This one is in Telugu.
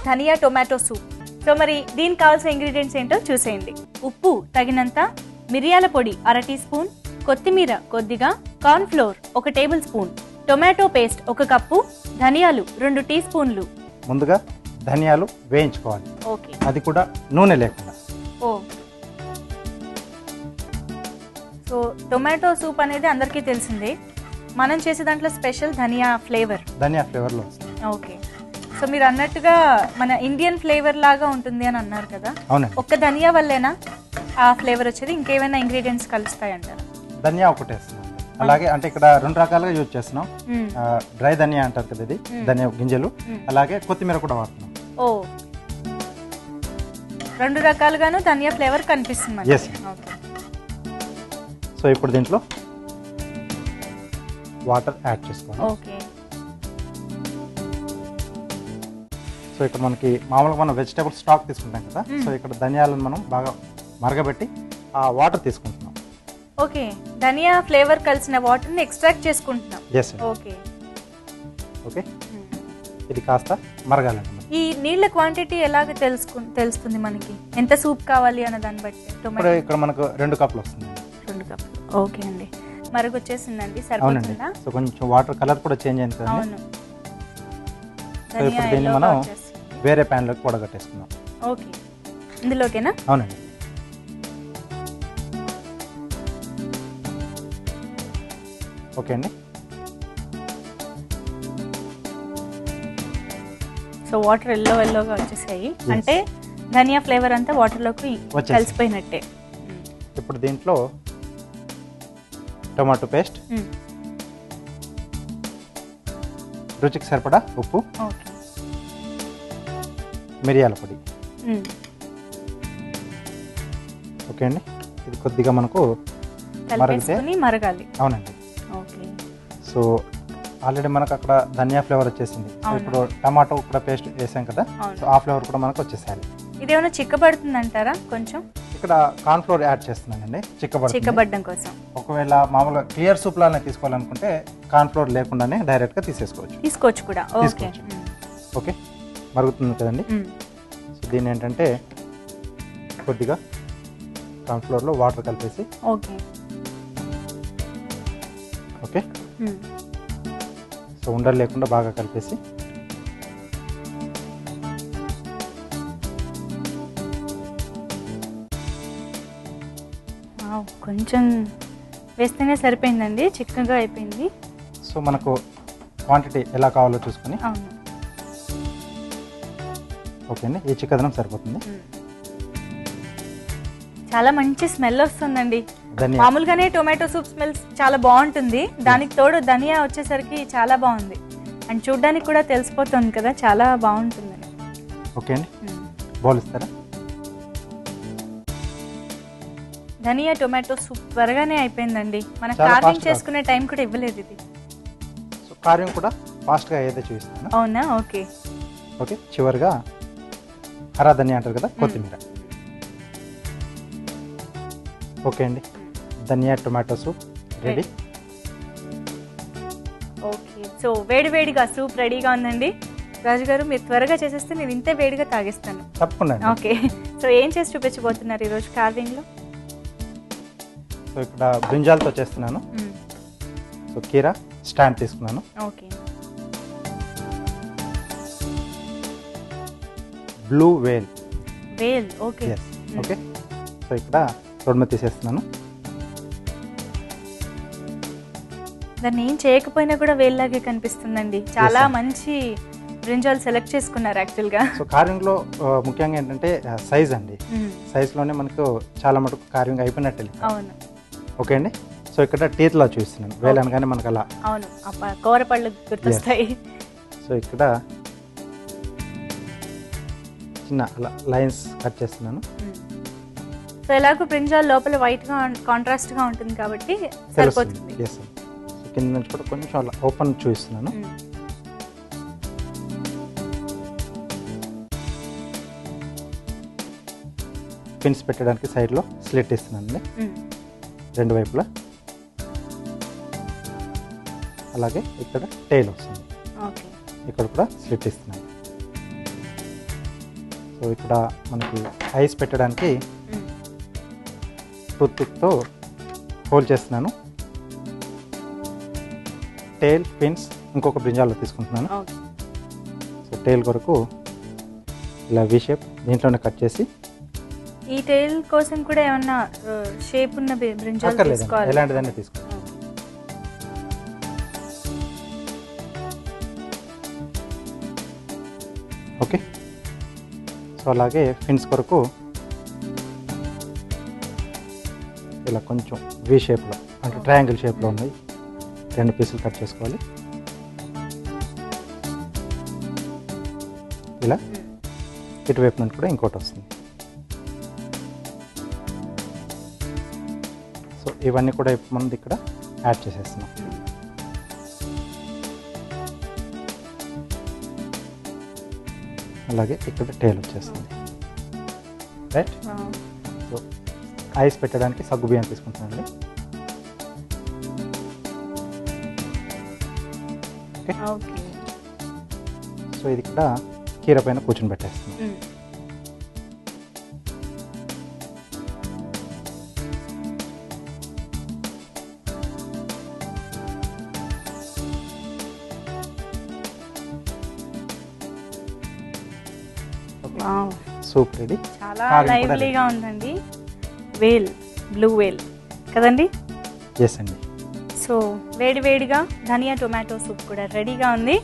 ధనియా టొమాటో సూప్. సో మరి దీనికి కావాల్సిన ఇంగ్రీడియంట్స్ ఏంటో చూసేయండి. ఉప్పు తగినంత, మిరియాల పొడి 1/2 టీ స్పూన్, కొత్తిమీర కొద్దిగా, corn flour 1 tablespoon, tomato paste 1 cup, ధనియాలు 2 టీ స్పూన్లు. ముందుగా ధనియాలు వేయించుకోవాలి. ఓకే. అది కూడా నూనె లేకుండా. ఓ సో టొమాటో సూప్ అనేది అందరికీ తెలిసిందే. మనం చేసే దాంట్లో స్పెషల్ ధనియా ఫ్లేవర్లో వస్తుంది. ఓకే. సో మీరు అన్నట్టుగా మన ఇండియన్ ఫ్లేవర్ లాగా ఉంటుంది అని అన్నారు కదా. అవునండి. ఒక్క ధనియా వల్లేనా ఆ ఫ్లేవర్ వచ్చేది? ఇంకేమైనా ఇంగ్రీడియంట్స్ కలుస్తాయి అంటారు? ధనియా ఒకటే వేస్తున్నాం. అలాగే అంటే ఇక్కడ 2 రకాలుగా యూజ్ చేస్తున్నాం. డ్రై ధనియా అంటారు కదా, ఇది ధనియా గింజలు. అలాగే కొత్తిమీర కూడా వాడుతున్నాం. ఓ 2 రకాలుగాను ధనియా ఫ్లేవర్ కనిపిస్తుంది. సో ఇప్పుడు దీంట్లో వాటర్ యాడ్ చేసుకోవాలి. ఓకే. సో ఇక్కడ మనకి మామూలుగా మనం వెజిటేబుల్ స్టాక్ తీసుకుంటాం కదా, సో ఇక్కడ ధనియాలను మనం బాగా మరగబెట్టి ఆ వాటర్ తీసుకుంటున్నాం. ఓకే. ధనియా ఫ్లేవర్ కలిసిన వాటర్ ని ఎక్స్ట్రాక్ట్ చేసుకుంటున్నాం. ఓకే. ఓకే, ఇది కాస్త మరగాలండి. ఈ నీళ్ళ క్వాంటిటీ ఎలాగ తెలుస్తుంది మనకి, ఎంత సూప్ కావాలి అన్న దాన్ని బట్టి? ఇక్కడ మనకు 2 కప్పులు వస్తుంది. 2 కప్పులు. ఓకే అండి. మరగొచ్చేసిందండి, సరిపోతుందా? సో కొంచెం వాటర్ కలర్ కూడా చేంజ్ అయింది కదా. అవును. సో ఇప్పుడు దీన్ని మనం వేరే ప్యాన్ లోకి వడగట్టేసుకుందాం. ఓకే. ఇందులోకేనా? అవునండి. ఓకే అండి. సో వాటర్ ఎల్లోగా వచ్చేసాయి, అంటే ధనియా ఫ్లేవర్ అంతా వాటర్ లోకి కలిసిపోయినట్టే. ఇప్పుడు దీంట్లో టొమాటో పేస్ట్, రుచికి సరిపడా ఉప్పు, మిరియాల పొడి. ఓకే అండి. ఇది కొద్దిగా మనకు మరగాలి. అవునండి. సో ఆల్రెడీ మనకు అక్కడ ధనియా ఫ్లేవర్ వచ్చేసింది. ఇప్పుడు టమాటో కూడా పేస్ట్ వేసాం కదా, సో ఆ ఫ్లేవర్ కూడా మనకు వచ్చేసాలి. ఇదేమైనా చిక్కబడుతుంది అంటారా? కొంచెం ఇక్కడ కార్న్ ఫ్లోర్ యాడ్ చేస్తున్నానండి, చిక్కబడడం కోసం. ఒకవేళ మామూలుగా క్లియర్ సూప్ లానే తీసుకోవాలనుకుంటే కార్న్ ఫ్లోర్ లేకుండానే డైరెక్ట్ గా తీసుకోవచ్చు కూడా. ఓకే. మరుగుతుంది కదండి. సో దీన్ని ఏంటంటే కొద్దిగా కార్న్ ఫ్లోర్ లో వాటర్ కలిపేసి ఓకే, సో ఉండలు లేకుండా బాగా కలిపేసి కొంచెం వేస్తేనే సరిపోయిందండి, చిక్కగా అయిపోయింది. సో మనకు క్వాంటిటీ ఎలా కావాలో చూసుకొని. ఓకే అండి, ఈ చిక్కదనం సరిపోతుంది. చాలా మంచి స్మెల్ వస్తుందండి. మామూలుగానే టొమాటో సూప్ స్మెల్ చాలా బాగుంటుంది, దానికి తోడు ధనియా వచ్చేసరికి చాలా బాగుంది. అండ్ చూడ్డానికి కూడా తెలిసిపోతుంది కదా, చాలా బాగుంటుందని. ఓకే అండి, బౌల్ ఇస్తారా? ధనియా టొమాటో సూప్ త్వరగానే అయిపోయిందండి. మన కార్వింగ్ చేసుకునే టైం కూడా ఇవ్వలేదు ఇది. సో కార్వింగ్ కూడా ఫాస్ట్ గా అయితే చూపిస్తాను. అవునా? ఓకే. ఓకే, చివరిగా హరా ధనియా అంటారు కదా, కొత్తిమీర. ఓకే అండి, ధనియా tomato soup ready. Okay. So వేడివేడిగా సూప్ రెడీగా ఉందండి. రాజు గారు, మీరు త్వరగా చేసేస్తే నేను ఇంతే వేడిగా తాగేస్తాను. తప్పకుండా. ఓకే. సో ఏం చేసి చూపించబోతున్నారు ఈరోజు కార్వింగ్ లో? సో ఇక్కడ బ్రింజాల్తో చేస్తున్నాను. సో కీరా స్టాండ్ తీసుకున్నాను. ఓకే. బ్లూ వేల్. ఓకే. ఓకే. సో ఇక్కడ తొడిమ తీసేస్తున్నాను. దాన్ని ఏం చేయకపోయినా కూడా వేల్లాగే కనిపిస్తుందండి. చాలా మంచి బ్రింజాల్ సెలెక్ట్ చేసుకున్నారు యాక్చువల్గా. సో కార్వింగ్ లో ముఖ్యంగా ఏంటంటే సైజ్ అండి, సైజ్ లోనే మనకు చాలా మటుకు కార్వింగ్ అయిపోయినట్టు. అవును. ఓకే అండి. సో ఇక్కడ టీత్ లా చూస్తున్నాను, వేలు అనగానే మనకు అలా. అవును, కూరపళ్ళు గుర్తొస్తాయి. సో ఇక్కడ చిన్న అలా లైన్స్ కట్ చేస్తున్నాను. సో ఎలాగో బ్రింజాల్ లోపల వైట్ గా కాంట్రాస్ట్ గా ఉంటుంది కాబట్టి సరిపోతుంది. సో కింద నుంచి కూడా కొంచెం అలా ఓపెన్ చూపిస్తున్నాను. పిన్స్ పెట్టడానికి సైడ్ లో స్లిట్ ఇస్తున్నాను రెండు వైపులా. అలాగే ఇక్కడ టైల్ వస్తుంది, ఇక్కడ కూడా స్లిట్ ఇస్తున్నాను. సో ఇక్కడ మనకి ఐస్ పెట్టడానికి టూత్పిక్తో హోల్డ్ చేస్తున్నాను. టేల్ పిన్స్ ఇంకొక బ్రింజాల్లో తీసుకుంటున్నాను. సో టేల్ కొరకు ఇలా వి షేప్ దీంట్లోనే కట్ చేసి, ఈ టైల్ కోసం కూడా ఏమన్నా షేప్ ఉన్న బ్రింజాల్ తీసుకోవాలి? ఎలాంటిదన్నీ తీసుకుంటాం. ఓకే, సో అలాగే ఫిన్స్ కొరకు ఇలా కొంచెం వి షేప్లో అంటే ట్రయాంగిల్ షేప్లో ఉన్నాయి 2 పీసులు కట్ చేసుకోవాలి. ఇలా ఇటువైపు నుండి కూడా ఇంకోటి వస్తుంది. సో ఇవన్నీ కూడా ఇప్పుడు మనం ఇక్కడ యాడ్ చేసేస్తున్నాం. అలాగే ఇక్కడ టేల్ వచ్చేస్తుంది. రైట్, సో ఐస్ పెట్టడానికి సగ్గు బియ్యం తీసుకుంటున్నానండి. ఓకే, సో ఇది ఇక్కడ కీర పైన కూర్చొని పెట్టేస్తున్నాం. Soup ready. చాలా లైవ్లీగా ఉందండి. వేల్, బ్లూ వేల్ కదండి? ఎస్ అండి. సో వేడి వేడిగా ధనియా టొమాటో సూప్ కూడా రెడీగా ఉంది.